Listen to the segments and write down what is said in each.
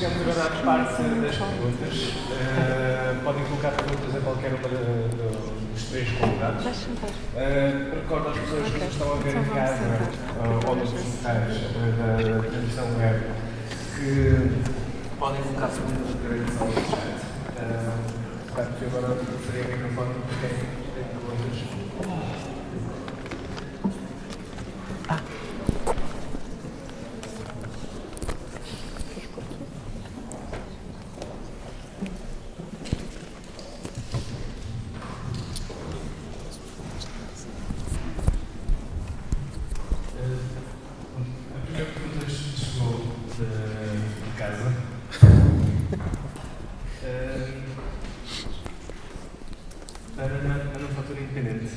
chegamos agora à parte das perguntas. Podem colocar perguntas a qualquer uma dos três convidados. Recordo às pessoas que estão a ver em casa ou nos locais da transmissão web que podem colocar perguntas durante a sala de chat. Claro que agora gostaria o microfone para quem tem perguntas. Manufatura independente.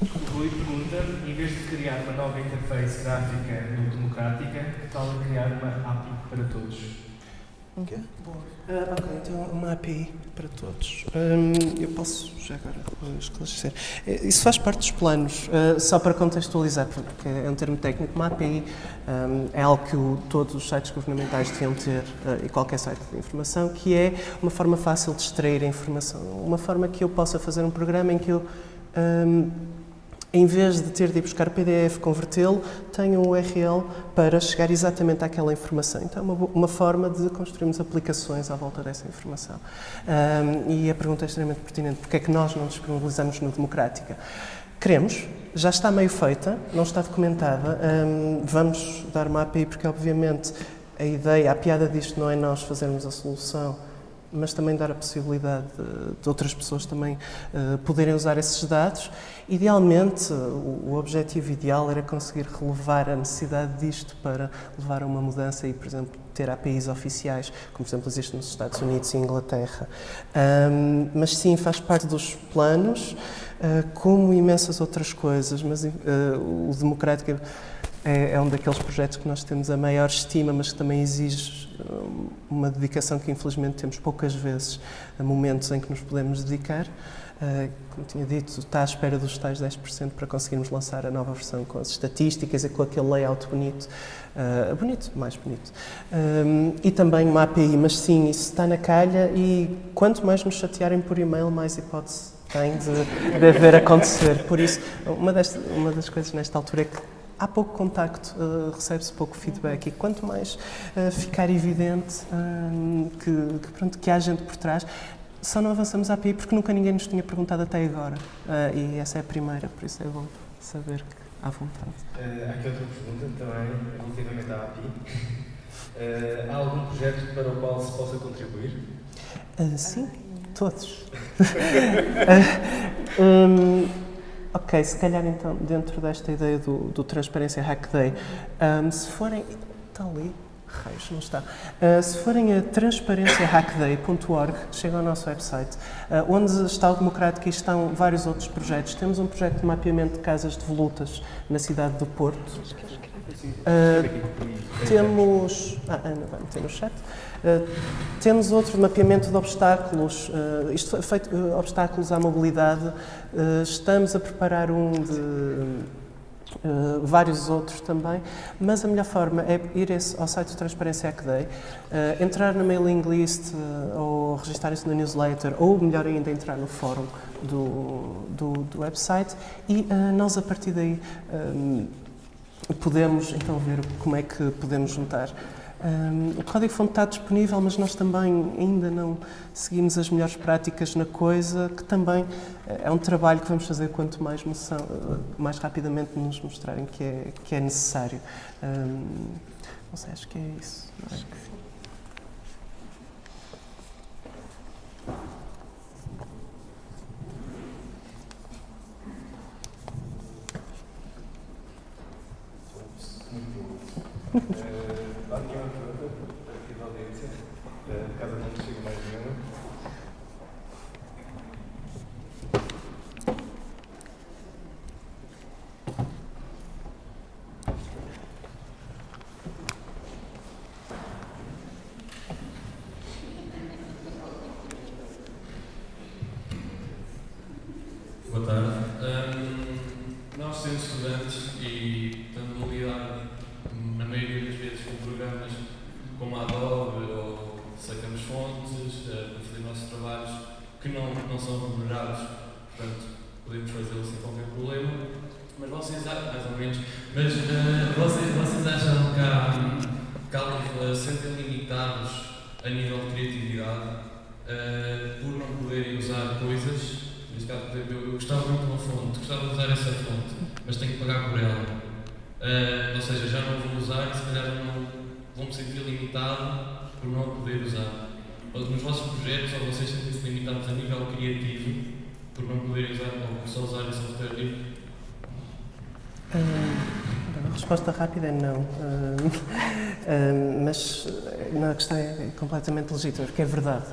O Rui pergunta, em vez de criar uma nova interface gráfica no Democrática, que tal a criar uma API para todos? Ok, então uma API para todos. Eu posso já agora esclarecer. Isso faz parte dos planos, só para contextualizar, porque é um termo técnico. Uma API é algo que todos os sites governamentais deviam ter, e qualquer site de informação, que é uma forma fácil de extrair a informação. Uma forma que eu possa fazer um programa em que eu, em vez de ter de ir buscar o PDF, convertê-lo, tenho um URL para chegar exatamente àquela informação. Então, é uma forma de construirmos aplicações à volta dessa informação. E a pergunta é extremamente pertinente. Porque é que nós não disponibilizamos no Democrática? Queremos, já está meio feita, não está documentada. Vamos dar uma API porque, obviamente, a piada disto não é nós fazermos a solução, mas também dar a possibilidade de outras pessoas também poderem usar esses dados. Idealmente, o objetivo ideal era conseguir relevar a necessidade disto para levar a uma mudança e, por exemplo, ter APIs oficiais, como, por exemplo, existe nos Estados Unidos e Inglaterra. Mas sim, faz parte dos planos, como imensas outras coisas, mas o Democrático é um daqueles projetos que nós temos a maior estima, mas que também exige uma dedicação que infelizmente temos poucas vezes, a momentos em que nos podemos dedicar. Como tinha dito, está à espera dos tais 10% para conseguirmos lançar a nova versão com as estatísticas e com aquele layout bonito, mais bonito. E também uma API, mas sim, isso está na calha e quanto mais nos chatearem por e-mail, mais hipótese tem de haver acontecer. Por isso, uma das coisas nesta altura é que há pouco contacto, recebe-se pouco feedback e quanto mais ficar evidente que há gente por trás, só não avançamos à API porque nunca ninguém nos tinha perguntado até agora. E essa é a primeira, por isso é bom saber que há vontade. Há aqui outra pergunta também, relativamente à API. Há algum projeto para o qual se possa contribuir? Sim, todos. Ok, se calhar então, dentro desta ideia do Transparência Hack Day, se forem... Está ali? Raios, não está. Se forem a transparenciahackday.org, chegam ao nosso website, onde está o Democrático e estão vários outros projetos. Temos um projeto de mapeamento de casas devolutas na cidade do Porto. Temos... Ana vai meter no chat. Temos outro de mapeamento de obstáculos, isto foi feito, obstáculos à mobilidade. Estamos a preparar um de vários outros também, mas a melhor forma é ir ao site do Transparência Hack Day, entrar na mailing list ou registarem-se na newsletter, ou melhor ainda, entrar no fórum do website e nós a partir daí podemos então ver como é que podemos juntar. O código-fonte está disponível, mas nós também ainda não seguimos as melhores práticas na coisa, que também é um trabalho que vamos fazer quanto mais mais rapidamente nos mostrarem que é necessário. Não sei, acho que é isso. Não é? Caso não chegue mais nenhuma. Boa tarde. Nós, sendo estudantes e estando a lidar, na maioria das vezes, são remunerados, portanto, podemos fazê-lo sem qualquer problema. Mas vocês acham, mais ou menos, mas vocês acham que há sentem limitados a nível de criatividade por não poderem usar coisas? Neste caso, por exemplo, eu gostava muito de uma fonte, gostava de usar essa fonte, mas tenho que pagar por ela. Ou seja, já não vou usar e se calhar não vou me sentir limitado por não poder usar. Nos vossos projetos, ou vocês sentem-se limitados a nível criativo por não poderem usar ou por só usar esse software livre? A resposta rápida é não. Mas a questão é completamente legítima, porque é verdade.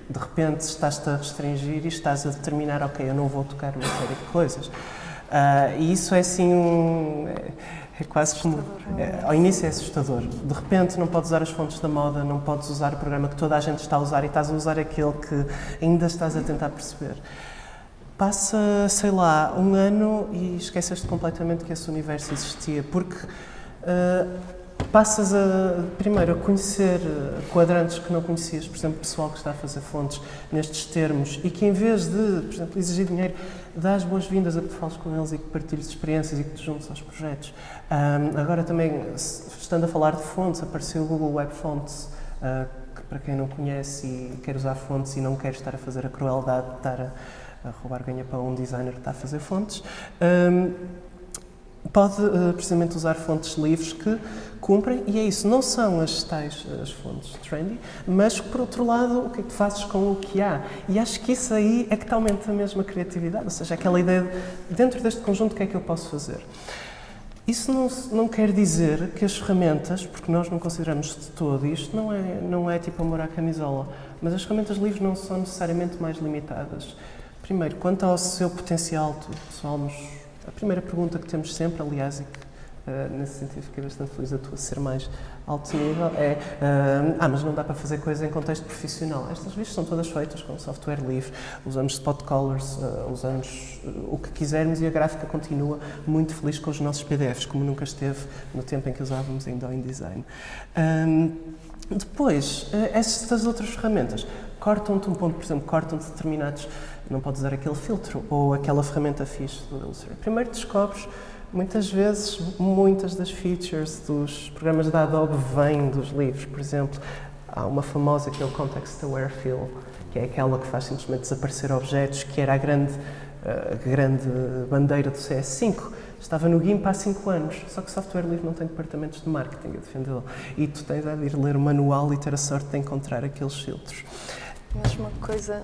De repente estás-te a restringir e estás a determinar, ok, eu não vou tocar uma série de coisas. E isso é assim, é quase como... ao início é assustador. De repente não podes usar as fontes da moda, não podes usar o programa que toda a gente está a usar e estás a usar aquele que ainda estás a tentar perceber. Passa, sei lá, um ano e esqueces-te completamente que esse universo existia, porque passas primeiro a conhecer quadrantes que não conhecias, por exemplo, pessoal que está a fazer fontes nestes termos e que em vez de, por exemplo, exigir dinheiro, dás boas-vindas a que tu fales com eles e que partilhes experiências e que te juntes aos projetos. Agora também, estando a falar de fontes, apareceu o Google Web Fonts, que para quem não conhece e quer usar fontes e não quer estar a fazer a crueldade de estar a roubar ganha-pão a um designer que está a fazer fontes, pode precisamente usar fontes livres que cumprem, e é isso, não são as tais as fontes trendy, mas por outro lado, o que é que tu fazes com o que há? E acho que isso aí é que te aumenta mesmo a criatividade, ou seja, aquela ideia de, dentro deste conjunto, o que é que eu posso fazer? Isso não quer dizer que as ferramentas, porque nós não consideramos de todo, e isto não é tipo amor à camisola, mas as ferramentas livres não são necessariamente mais limitadas. Primeiro, quanto ao seu potencial, pessoal, a primeira pergunta que temos sempre, aliás, e que nesse sentido fiquei bastante feliz da tua ser mais alto nível, é mas não dá para fazer coisa em contexto profissional. Estas revistas são todas feitas com software livre, usamos spot colors, usamos o que quisermos e a gráfica continua muito feliz com os nossos PDFs, como nunca esteve no tempo em que usávamos ainda o InDesign. Depois, estas outras ferramentas cortam-te um ponto, por exemplo, cortam-te determinados, não podes usar aquele filtro ou aquela ferramenta fixe do Illustrator. Primeiro descobres, muitas vezes, muitas das features dos programas da Adobe vêm dos livros. Por exemplo, há uma famosa que é o Context Aware Fill, que é aquela que faz simplesmente desaparecer objetos, que era a grande bandeira do CS5. Estava no GIMP há 5 anos, só que software livre não tem departamentos de marketing a defendê-lo. E tu tens a ir ler o manual e ter a sorte de encontrar aqueles filtros. Mesma coisa...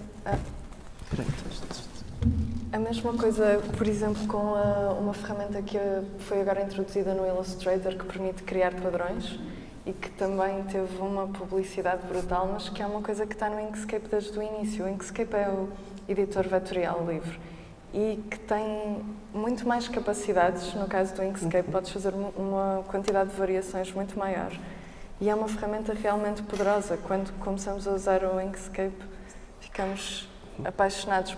A mesma coisa, por exemplo, com uma ferramenta que foi agora introduzida no Illustrator que permite criar padrões e que também teve uma publicidade brutal, mas que é uma coisa que está no Inkscape desde o início. O Inkscape é o editor vetorial livre e que tem muito mais capacidades. No caso do Inkscape, podes fazer uma quantidade de variações muito maior. E é uma ferramenta realmente poderosa. Quando começamos a usar o Inkscape, ficamos apaixonados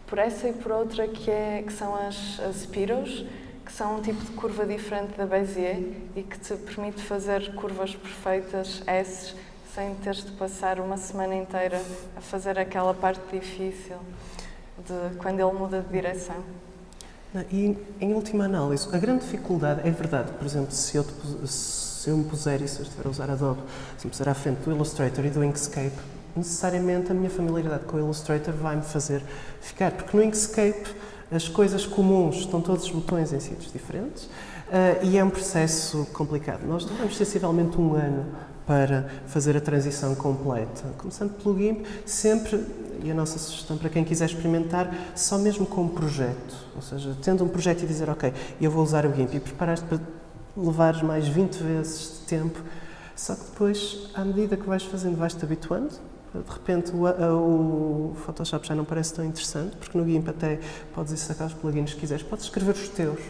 por essa e por outra que são as Spiros, que são um tipo de curva diferente da Bezier e que te permite fazer curvas perfeitas, S, sem teres de passar uma semana inteira a fazer aquela parte difícil de quando ele muda de direção. E, em última análise, a grande dificuldade é verdade, por exemplo, se eu me puser e se eu estiver a usar Adobe, se me puser à frente do Illustrator e do Inkscape, necessariamente a minha familiaridade com o Illustrator vai-me fazer ficar, porque no Inkscape as coisas comuns estão todos os botões em sítios diferentes e é um processo complicado. Nós demoramos sensivelmente 1 ano para fazer a transição completa. Começando pelo GIMP, sempre, e a nossa sugestão para quem quiser experimentar, só mesmo com um projeto, ou seja, tendo um projeto e dizer, ok, eu vou usar o GIMP e preparar-te para levares mais 20 vezes de tempo, só que depois, à medida que vais fazendo, vais-te habituando. De repente o Photoshop já não parece tão interessante, porque no GIMP até podes ir sacar os plugins que quiseres. Podes escrever os teus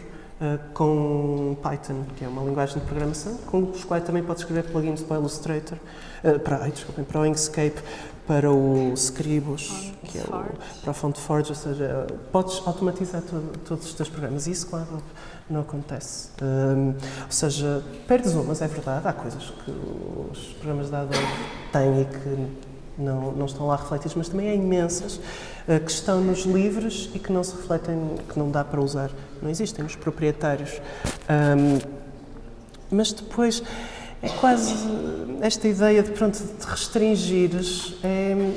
com Python, que é uma linguagem de programação, com os quais também podes escrever plugins para o Illustrator, para o Inkscape, para o Scribus, que é para o FontForge, ou seja, podes automatizar todos os teus programas. E isso, claro, não acontece. Ou seja, perdes mas é verdade, há coisas que os programas da Adobe têm e que não estão lá refletidas, mas também há imensas que estão nos livros e que não se refletem, que não dá para usar, não existem os proprietários. Mas depois é quase esta ideia de, pronto, de restringires.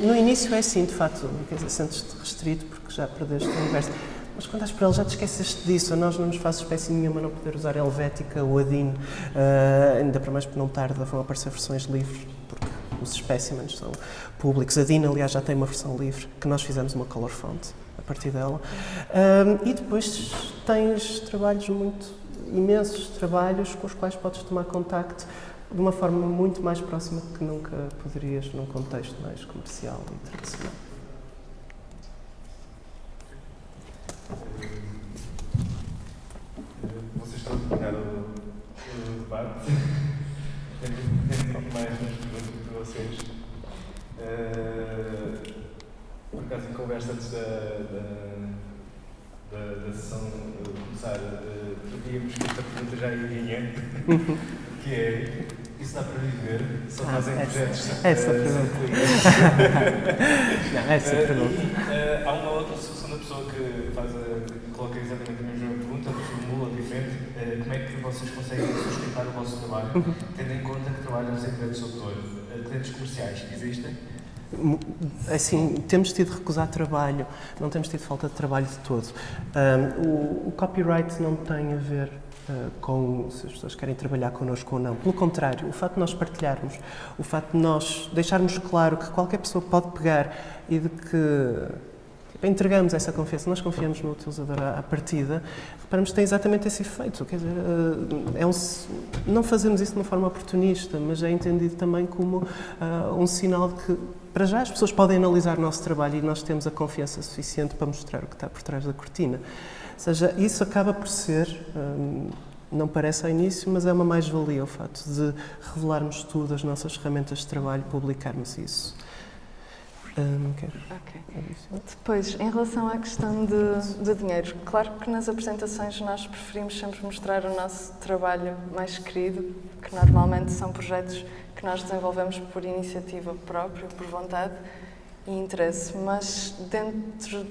No início é assim, de facto, quer dizer, sentes-te restrito porque já perdeste o universo. Mas quando estás para ele já te esqueceste disso. A nós não nos faz espécie nenhuma não poder usar Helvética ou Adin, ainda para mais porque não tarda, vão aparecer versões livres, porque os specimens são públicos. A Adin, aliás, já tem uma versão livre, que nós fizemos uma color font a partir dela. E depois tens trabalhos imensos trabalhos com os quais podes tomar contacto de uma forma muito mais próxima que nunca poderias num contexto mais comercial e tradicional. Vocês estão a terminar o debate. Tenho mais umas perguntas para vocês. Por acaso, em conversa antes da sessão começar, prevíamos que esta pergunta já iria, que é: isso dá para viver? Só fazem projetos essa pergunta. Há uma outra segunda pessoa que coloca exatamente a mesma pergunta, formula diferente. Como é que vocês conseguem sustentar o vosso trabalho, tendo em conta que trabalham sem direitos de autor? Clientes comerciais existem? Assim, temos tido recusar trabalho, não temos tido falta de trabalho de todo. O copyright não tem a ver com se as pessoas querem trabalhar connosco ou não. Pelo contrário, o facto de nós partilharmos, o facto de nós deixarmos claro que qualquer pessoa pode pegar e de que entregamos essa confiança, nós confiamos no utilizador à partida, reparamos que tem exatamente esse efeito. Quer dizer, não fazemos isso de uma forma oportunista, mas é entendido também como um sinal de que, para já, as pessoas podem analisar o nosso trabalho e nós temos a confiança suficiente para mostrar o que está por trás da cortina. Ou seja, isso acaba por ser, não parece ao início, mas é uma mais-valia o facto de revelarmos tudo, as nossas ferramentas de trabalho, publicarmos isso. Ok. Depois, em relação à questão de dinheiro, claro que nas apresentações nós preferimos sempre mostrar o nosso trabalho mais querido, que normalmente são projetos que nós desenvolvemos por iniciativa própria, por vontade e interesse, mas dentro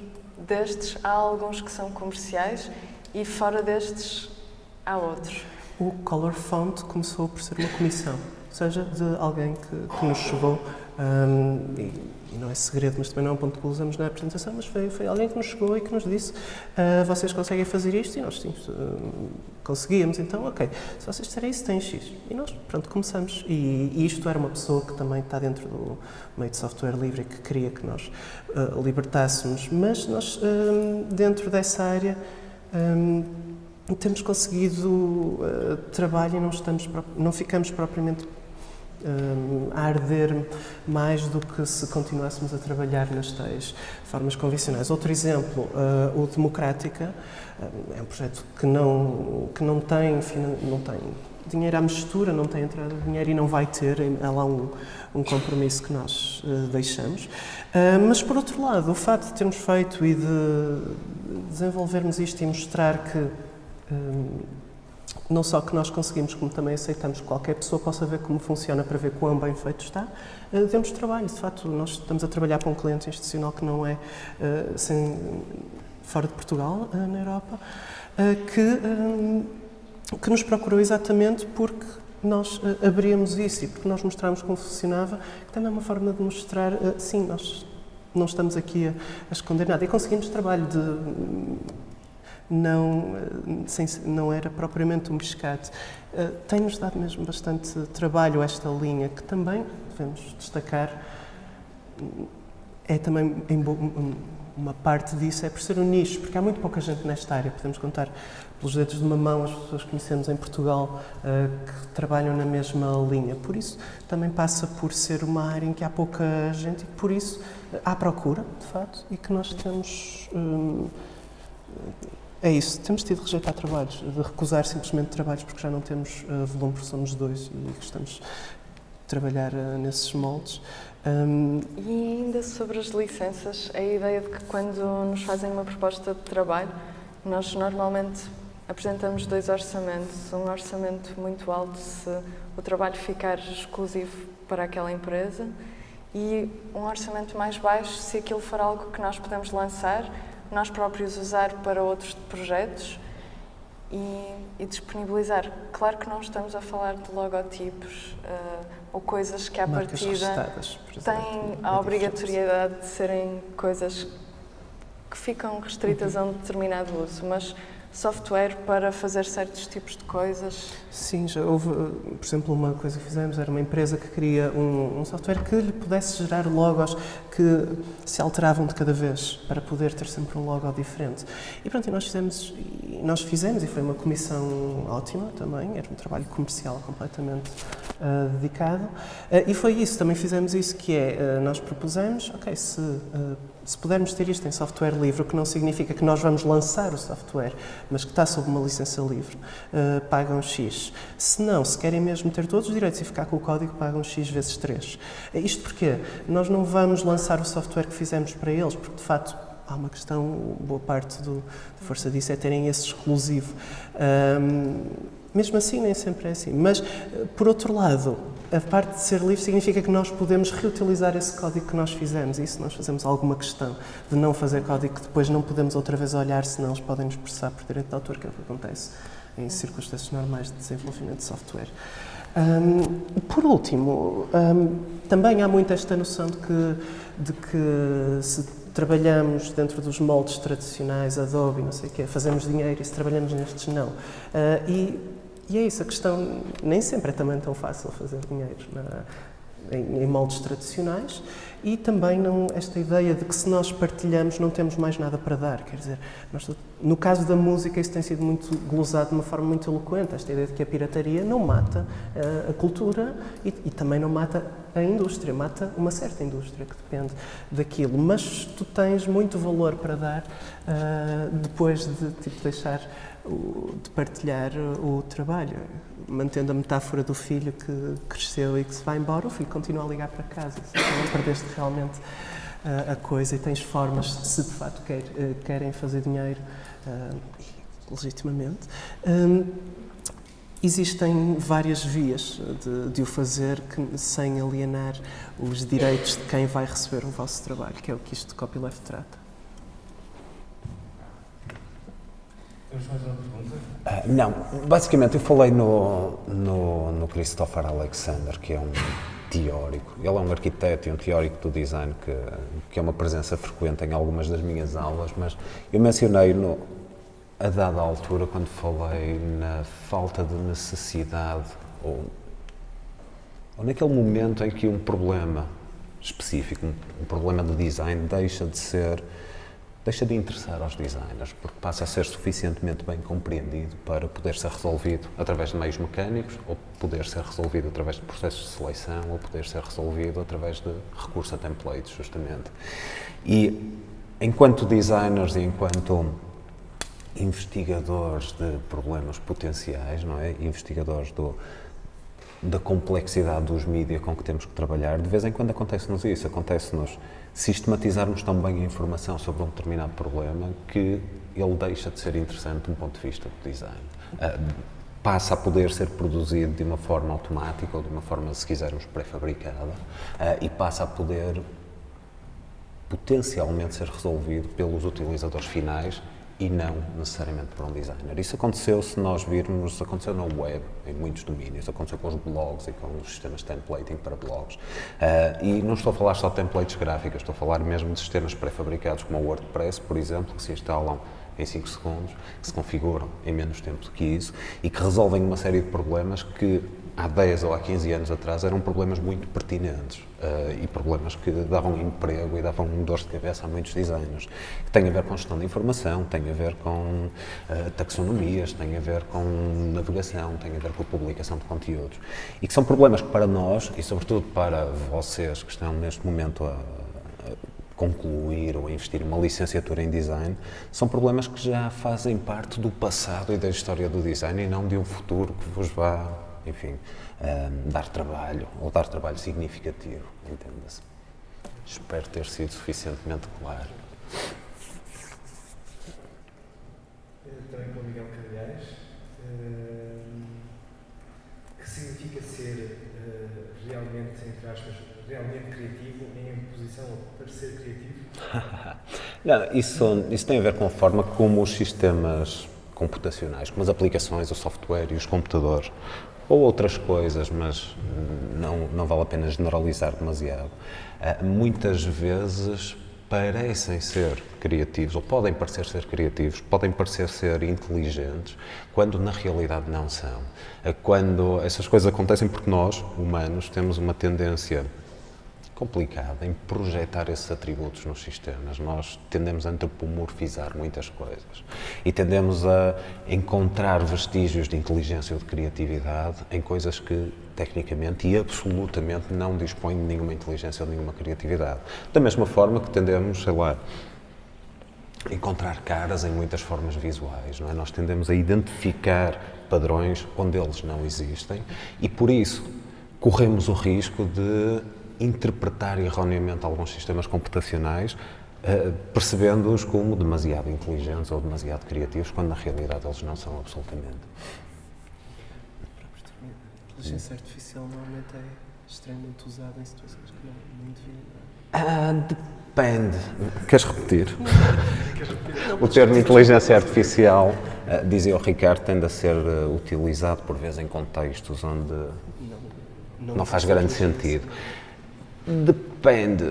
destes há alguns que são comerciais e fora destes há outros. O Color Font começou por ser uma comissão, ou seja, de alguém que nos chegou, e não é segredo, mas também não é um ponto que usamos na apresentação, mas foi alguém que nos chegou e que nos disse: vocês conseguem fazer isto? E nós, sim, conseguíamos. Então, ok, se vocês disserem isso, tem X. E nós, pronto, começamos. E isto era uma pessoa que também está dentro do meio de software livre e que queria que nós libertássemos. Mas nós, dentro dessa área, temos conseguido trabalho e não ficamos propriamente a arder mais do que se continuássemos a trabalhar nas tais formas convencionais. Outro exemplo, o Democrática, é um projeto que não tem dinheiro à mistura, não tem entrada de dinheiro e não vai ter, há lá um compromisso que nós deixamos. Mas, por outro lado, o facto de termos feito e de desenvolvermos isto e mostrar que não só que nós conseguimos, como também aceitamos que qualquer pessoa possa ver como funciona para ver quão bem feito está, demos trabalho. De facto, nós estamos a trabalhar para um cliente institucional que não é fora de Portugal, na Europa, que nos procurou exatamente porque nós abríamos isso e porque nós mostramos como funcionava, que também é uma forma de mostrar, sim, nós não estamos aqui a esconder nada. E conseguimos trabalho não era propriamente um pescado. Tem-nos dado mesmo bastante trabalho esta linha, que também devemos destacar, é também uma parte disso, é por ser um nicho, porque há muito pouca gente nesta área. Podemos contar pelos dedos de uma mão as pessoas que conhecemos em Portugal que trabalham na mesma linha. Por isso, também passa por ser uma área em que há pouca gente e por isso há procura, de facto, e que nós temos... É isso, temos tido de rejeitar trabalhos, de recusar simplesmente trabalhos porque já não temos volume, porque somos dois e gostamos de trabalhar nesses moldes. E ainda sobre as licenças, a ideia de que quando nos fazem uma proposta de trabalho, nós normalmente apresentamos 2 orçamentos. Um orçamento muito alto se o trabalho ficar exclusivo para aquela empresa e um orçamento mais baixo se aquilo for algo que nós podemos lançar, nós próprios usar para outros projetos e disponibilizar. Claro que não estamos a falar de logotipos ou coisas que à Marcas partida registadas, por exemplo, têm é a obrigatoriedade de serem coisas que ficam restritas a um determinado uso, mas software para fazer certos tipos de coisas. Sim, já houve, por exemplo, uma coisa que fizemos, era uma empresa que queria um software que lhe pudesse gerar logos que se alteravam de cada vez, para poder ter sempre um logo diferente. E pronto, e nós fizemos, e foi uma comissão ótima também, era um trabalho comercial completamente dedicado, e foi isso, também fizemos isso, que é, nós propusemos, ok, se pudermos ter isto em software livre, o que não significa que nós vamos lançar o software, mas que está sob uma licença livre, pagam X. Se não, se querem mesmo ter todos os direitos e ficar com o código, pagam X vezes 3. Isto porque nós não vamos lançar o software que fizemos para eles, porque de facto há uma questão, boa parte da força disso é terem esse exclusivo. Mesmo assim, nem sempre é assim. Mas, por outro lado, a parte de ser livre significa que nós podemos reutilizar esse código que nós fizemos. E isso nós fazemos alguma questão de não fazer código que depois não podemos outra vez olhar, senão eles podem nos processar por direito de autor, que é o que acontece em circunstâncias normais de desenvolvimento de software. Por último, também há muito esta noção de que se trabalhamos dentro dos moldes tradicionais, Adobe, não sei o quê, fazemos dinheiro, e se trabalhamos nestes, não. E é isso, a questão nem sempre é também tão fácil fazer dinheiro em moldes tradicionais, e também esta ideia de que se nós partilhamos não temos mais nada para dar, quer dizer, no caso da música isso tem sido muito glosado de uma forma muito eloquente, esta ideia de que a pirataria não mata a cultura e também não mata a indústria, mata uma certa indústria que depende daquilo, mas tu tens muito valor para dar depois de deixar de partilhar o trabalho. Mantendo a metáfora do filho que cresceu e que se vai embora, o filho continua a ligar para casa. Se não perdeste realmente a coisa e tens formas, se de facto querem fazer dinheiro legitimamente. Existem várias vias de o fazer sem alienar os direitos de quem vai receber o vosso trabalho, que é o que isto de copyleft trata. Temos mais uma pergunta? Não, basicamente eu falei no Christopher Alexander, que é um teórico. Ele é um arquiteto e um teórico do design que é uma presença frequente em algumas das minhas aulas, mas eu mencionei a dada altura, quando falei na falta de necessidade ou naquele momento em que um problema específico, um problema de design deixa de interessar aos designers, porque passa a ser suficientemente bem compreendido para poder ser resolvido através de meios mecânicos, ou poder ser resolvido através de processos de seleção, ou poder ser resolvido através de recurso a templates, justamente. E, enquanto designers e enquanto investigadores de problemas potenciais, não é? Investigadores da complexidade dos mídias com que temos que trabalhar, de vez em quando acontece-nos isso, acontece-nos sistematizarmos tão bem a informação sobre um determinado problema que ele deixa de ser interessante de um ponto de vista do design. Passa a poder ser produzido de uma forma automática ou de uma forma, se quisermos, pré-fabricada, e passa a poder potencialmente ser resolvido pelos utilizadores finais e não necessariamente por um designer. Isso aconteceu, se nós virmos, aconteceu na web, em muitos domínios, aconteceu com os blogs e com os sistemas de templating para blogs. E não estou a falar só de templates gráficos, estou a falar mesmo de sistemas pré-fabricados como o WordPress, por exemplo, que se instalam em 5 segundos, que se configuram em menos tempo do que isso e que resolvem uma série de problemas que há 10 ou há 15 anos atrás eram problemas muito pertinentes e problemas que davam emprego e davam dores de cabeça a muitos designers. Que têm a ver com gestão de informação, têm a ver com taxonomias, têm a ver com navegação, têm a ver com publicação de conteúdos. E que são problemas que para nós, e sobretudo para vocês que estão neste momento a concluir ou a investir uma licenciatura em design, são problemas que já fazem parte do passado e da história do design e não de um futuro que vos vá, enfim, dar trabalho ou dar trabalho significativo, entenda-se. Espero ter sido suficientemente claro. Também com o Miguel Carvalhais. Que significa ser realmente, entre aspas, realmente criativo em posição a parecer criativo? Não, isso tem a ver com a forma como os sistemas computacionais, como as aplicações, o software e os computadores, ou outras coisas, mas não vale a pena generalizar demasiado, muitas vezes parecem ser criativos, ou podem parecer ser criativos, podem parecer ser inteligentes, quando na realidade não são. Quando essas coisas acontecem porque nós, humanos, temos uma tendência complicada em projetar esses atributos nos sistemas. Nós tendemos a antropomorfizar muitas coisas e tendemos a encontrar vestígios de inteligência ou de criatividade em coisas que, tecnicamente e absolutamente, não dispõem de nenhuma inteligência ou nenhuma criatividade. Da mesma forma que tendemos, sei lá, a encontrar caras em muitas formas visuais, não é? Nós tendemos a identificar padrões onde eles não existem e, por isso, corremos o risco de interpretar erroneamente alguns sistemas computacionais, percebendo-os como demasiado inteligentes ou demasiado criativos, quando na realidade eles não são absolutamente. A inteligência artificial normalmente é extremamente usada em situações que não deviam. Depende. Queres repetir? O termo inteligência artificial, dizia o Ricardo, tende a ser utilizado por vezes em contextos onde não faz grande sentido. Depende.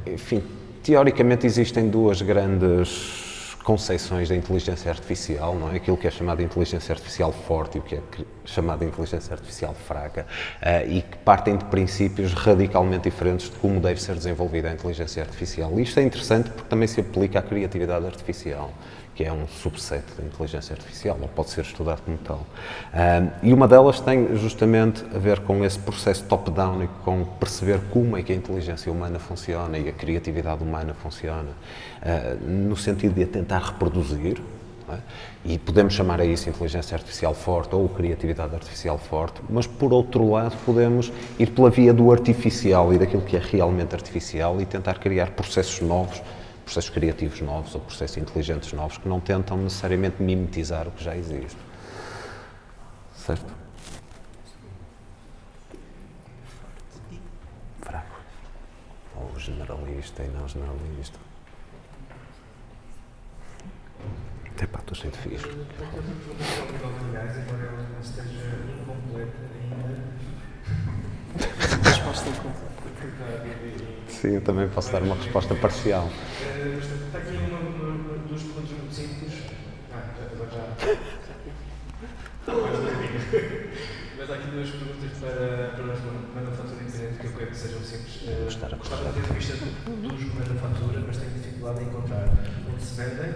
Enfim, teoricamente existem duas grandes conceituações da inteligência artificial, não é? Aquilo que é chamado de inteligência artificial forte e o que é chamado de inteligência artificial fraca, e que partem de princípios radicalmente diferentes de como deve ser desenvolvida a inteligência artificial. E isto é interessante porque também se aplica à criatividade artificial, que é um subset da inteligência artificial, ou pode ser estudado como tal. E uma delas tem justamente a ver com esse processo top-down e com perceber como é que a inteligência humana funciona e a criatividade humana funciona, no sentido de a tentar reproduzir, não é? E podemos chamar a isso inteligência artificial forte ou criatividade artificial forte, mas por outro lado podemos ir pela via do artificial e daquilo que é realmente artificial e tentar criar processos novos, processos criativos novos ou processos inteligentes novos que não tentam necessariamente mimetizar o que já existe. Certo? Fraco. Ou generalista e não generalista. Até pá, estou cheio de fios. Embora ela não esteja incompleta ainda. Resposta incompleta. Sim, eu também posso dar uma resposta parcial. Está aqui duas perguntas muito simples. Agora já. Mas há aqui duas perguntas para a manufatura independente que eu quero que sejam simples. Gostava de ter visto dos manufatura, mas tenho dificuldade em encontrar onde se vendem.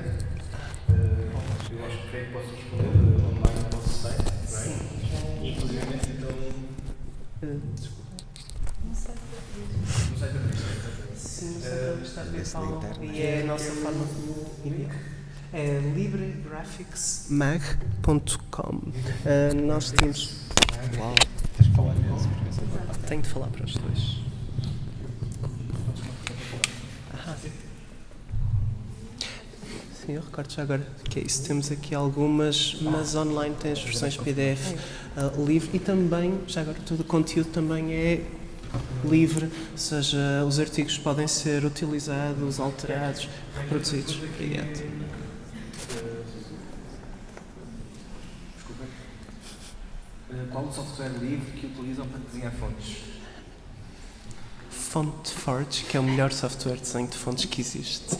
Eu acho que creio que posso responder online no vosso site, não é? Sim. Inclusive, então. Desculpa. No site da revista. Sim, no site da revista e é a nossa forma de enviar. É libregraphicsmag.com. Nós temos. Uau! Tenho de falar para os dois. Sim, eu recordo já agora que é isso. Temos aqui algumas, mas online tem as versões PDF livre e também, já agora, todo o conteúdo também é livre, ou seja, os artigos podem ser utilizados, alterados, reproduzidos. Obrigado. Desculpa. Qual o software livre que utilizam para desenhar fontes? FontForge, que é o melhor software de desenho de fontes que existe.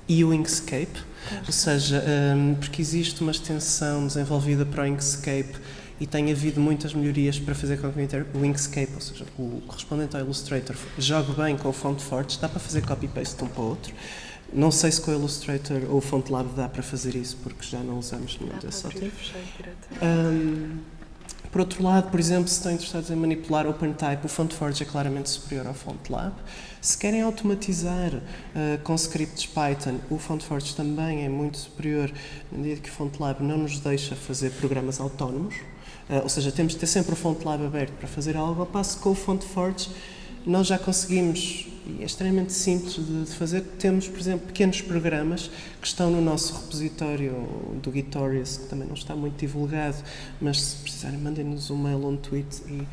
E o Inkscape, ou seja, porque existe uma extensão desenvolvida para o Inkscape e tem havido muitas melhorias para fazer com que o Inkscape, ou seja, o correspondente ao Illustrator, jogue bem com o FontForge, dá para fazer copy-paste de um para o outro. Não sei se com o Illustrator ou o FontLab dá para fazer isso, porque já não usamos nenhum desses softwares. Por outro lado, por exemplo, se estão interessados em manipular OpenType, o FontForge é claramente superior ao FontLab. Se querem automatizar com scripts Python, o FontForge também é muito superior, na medida que o FontLab não nos deixa fazer programas autónomos. Ou seja, temos de ter sempre o FontLab aberto para fazer algo, ao passo que com o FontForge nós já conseguimos, e é extremamente simples de fazer, temos, por exemplo, pequenos programas que estão no nosso repositório do Gitorious, que também não está muito divulgado, mas se precisarem, mandem-nos um mail ou um tweet e,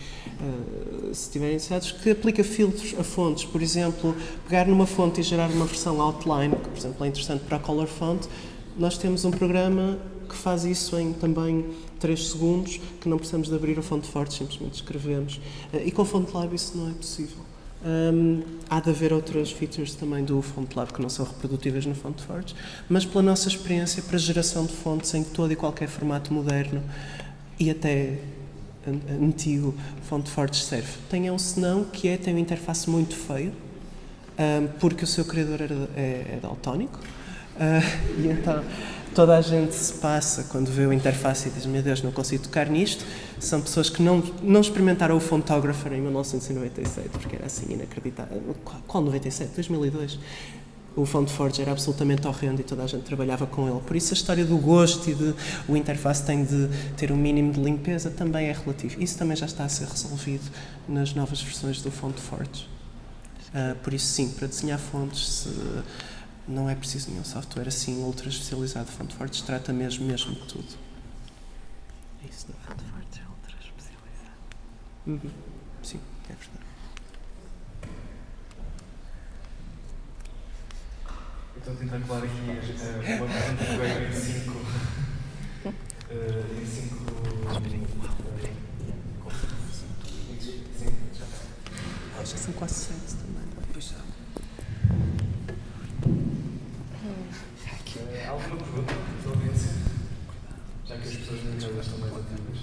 se estiverem interessados, que aplica filtros a fontes. Por exemplo, pegar numa fonte e gerar uma versão outline, que, por exemplo, é interessante para a Color Font. Nós temos um programa que faz isso em também 3 segundos, que não precisamos de abrir a fonte forte, simplesmente escrevemos. E com o FontLab isso não é possível. Há de haver outras features também do FontLab que não são reprodutíveis no FontForge, mas pela nossa experiência para geração de fontes em todo e qualquer formato moderno e até antigo, FontForge serve. Tem um senão que tem uma interface muito feio, porque o seu criador é daltónico, e então toda a gente se passa quando vê a interface e diz: meu Deus, não consigo tocar nisto. São pessoas que não experimentaram o Photographer em 1997, porque era assim inacreditável. Qual 97? 2002. O FontForge era absolutamente horrendo e toda a gente trabalhava com ele. Por isso a história do gosto e de o interface tem de ter um mínimo de limpeza também é relativo. Isso também já está a ser resolvido nas novas versões do FontForge. Por isso sim, para desenhar fontes não é preciso nenhum software assim ultra especializado. FontForge trata mesmo de tudo. É isso, não é? FontForge é ultra especializado. Sim, é verdade. Estou a tentar colar aqui uma pergunta que veio em 5. Acho que são quase 7 também. Pois já. Alguma pergunta da audiência? Já que as pessoas não estão mais ativas.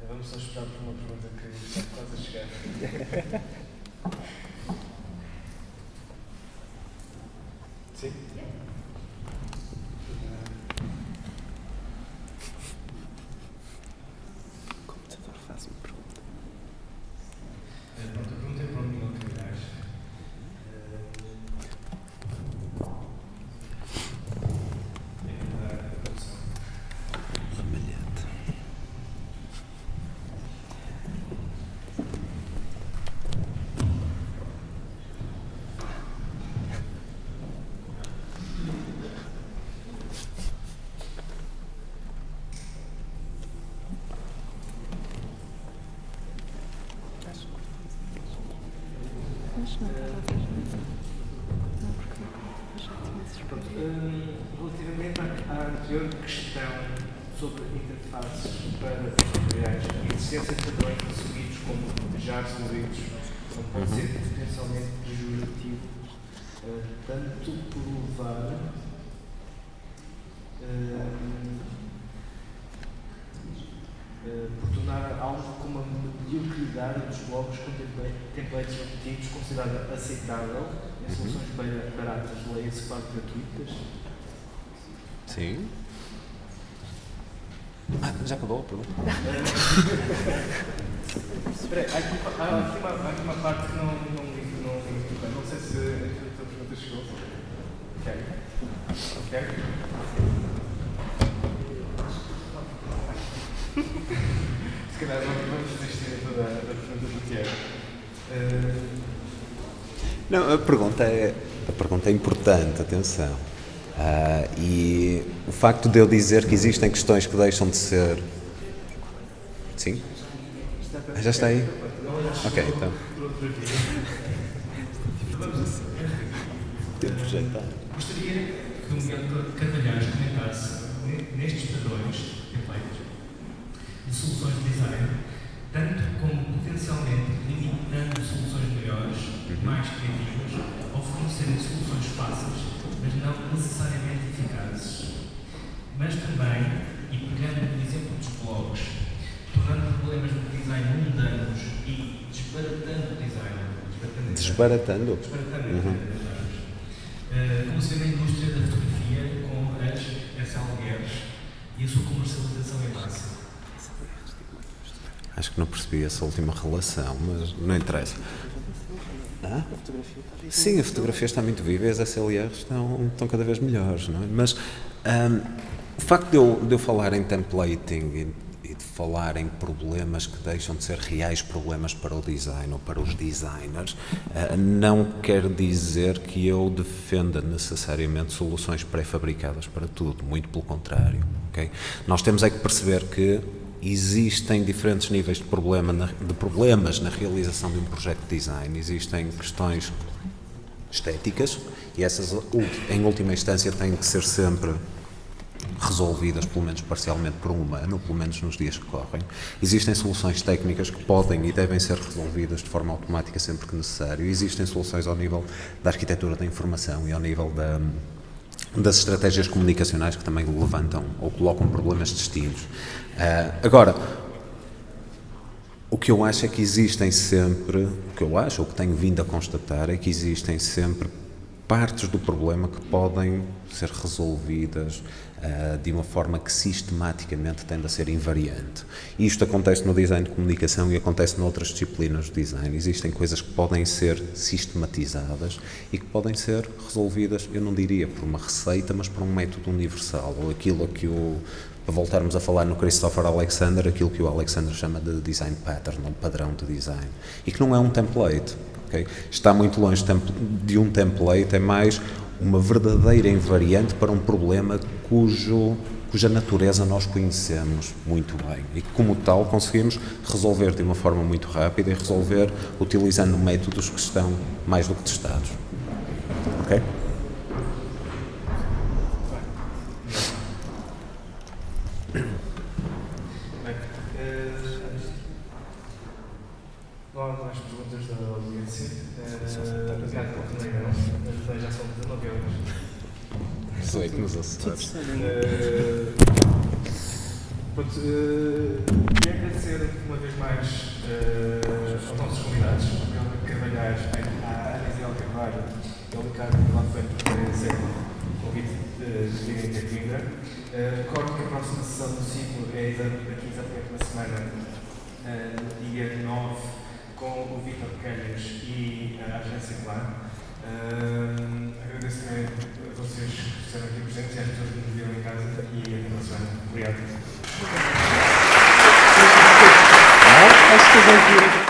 Vamos só esperar por uma pergunta que está quase a chegar. Sim? O computador faz uma pergunta. Pronto, a pergunta é para o Miguel Carvalhais. Mas não estava a ver. Não, porque eu já tinha esses Relativamente à anterior questão sobre interfaces para tutoriais, a existência de padrões assumidos como já resolvidos não pode ser potencialmente pejorativo, tanto por levar por tornar algo como a mediocridade dos blogs com templates repetidos considerada aceitável em soluções baratas, leia-se quase gratuitas. Sim. Já acabou a pergunta? Espera aí, há aqui uma parte que não sei se a tua pergunta chegou. Quer? Se calhar vamos desistir da pergunta do Tiago. Não, a pergunta é importante, atenção. E o facto de eu dizer que existem questões que deixam de ser... Sim? Já está aí? Ok, então. Gostaria que o Miguel Carvalhais comentasse nestes padrões, templates, de soluções de design, tanto como potencialmente limitando soluções melhores, mais criativas, ou fornecerem soluções fáceis, mas não necessariamente eficazes. Mas também, e pegando no exemplo dos blogs, tornando problemas de design mundanos e desbaratando o design. Desbaratando? Como se vê na indústria da fotografia com as SLRs e a sua comercialização em massa. Acho que não percebi essa última relação, mas não interessa. Sim, a fotografia está muito viva e as SLRs estão cada vez melhores, não é? Mas O facto de eu falar em templating e de falar em problemas que deixam de ser reais problemas para o design ou para os designers, não quer dizer que eu defenda necessariamente soluções pré-fabricadas para tudo, muito pelo contrário. Okay? Nós temos é que perceber que existem diferentes níveis de problemas na realização de um projeto de design. Existem questões estéticas e essas, em última instância, têm que ser sempre resolvidas, pelo menos parcialmente, por um humano, pelo menos nos dias que correm. Existem soluções técnicas que podem e devem ser resolvidas de forma automática sempre que necessário. Existem soluções ao nível da arquitetura da informação e ao nível das estratégias comunicacionais que também levantam ou colocam problemas distintos. Agora, o que eu acho é que existem sempre, o que eu acho, ou que tenho vindo a constatar, é que existem sempre partes do problema que podem ser resolvidas de uma forma que sistematicamente tende a ser invariante. Isto acontece no design de comunicação e acontece noutras disciplinas de design. Existem coisas que podem ser sistematizadas e que podem ser resolvidas, eu não diria por uma receita, mas por um método universal, ou aquilo que para voltarmos a falar no Christopher Alexander, aquilo que o Alexander chama de design pattern, ou padrão de design, e que não é um template. Okay? Está muito longe de um template, é mais uma verdadeira invariante para um problema cuja natureza nós conhecemos muito bem e que, como tal, conseguimos resolver de uma forma muito rápida e resolver utilizando métodos que estão mais do que testados. Ok? Não há mais perguntas da audiência. Obrigado pela reunião. Já são 19 horas. 18 nos acessos. Queria agradecer uma vez mais aos nossos convidados, a Gabriela Carvalhais, à Ana Isabel Carvalho e ao Ricardo lá frente por terem aceito o convite de virem ter vindo. Recordo que a próxima sessão do ciclo é aqui exatamente uma semana, no dia 9, com o Vítor Calhas e a Agência Plan. Agradeço também a vocês que estiveram aqui presentes e às pessoas que nos viram em casa e até uma semana. Obrigado. Acho que